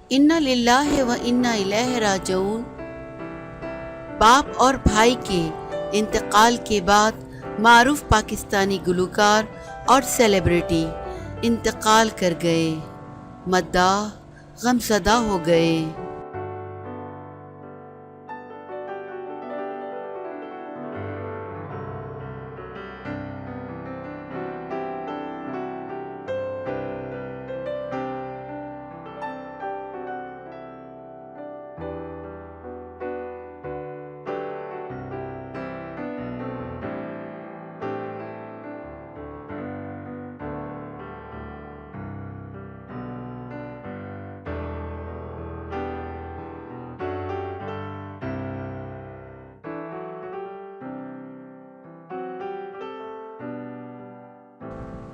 انا للہ و انا الیہ راجعون۔ باپ اور بھائی کے انتقال کے بعد معروف پاکستانی گلوکار اور سیلیبریٹی انتقال کر گئے، مداح غمزدہ ہو گئے۔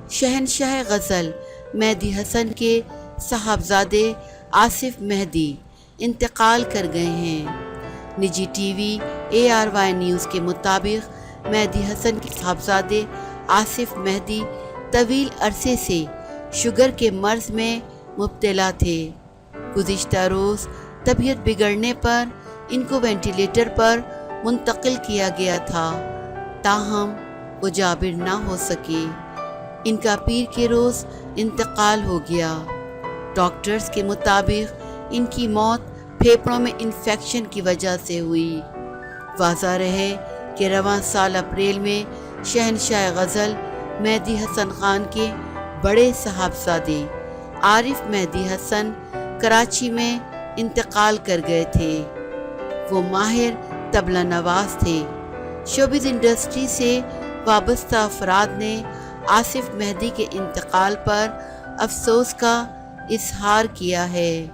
شہنشاہ غزل مہدی حسن کے صاحبزادے آصف مہدی انتقال کر گئے ہیں۔ نجی ٹی وی ARY نیوز کے مطابق مہدی حسن کے صاحبزادے آصف مہدی طویل عرصے سے شوگر کے مرض میں مبتلا تھے۔ گزشتہ روز طبیعت بگڑنے پر ان کو وینٹیلیٹر پر منتقل کیا گیا تھا، تاہم وہ جابر نہ ہو سکے۔ ان کا پیر کے روز انتقال ہو گیا۔ ڈاکٹرز کے مطابق ان کی موت پھیپھڑوں میں انفیکشن کی وجہ سے ہوئی۔ واضح رہے کہ رواں سال اپریل میں شہنشاہ غزل مہدی حسن خان کے بڑے صاحبزادے عارف مہدی حسن کراچی میں انتقال کر گئے تھے۔ وہ ماہر طبلہ نواز تھے۔ شوبز انڈسٹری سے وابستہ افراد نے آصف مہدی کے انتقال پر افسوس کا اظہار کیا ہے۔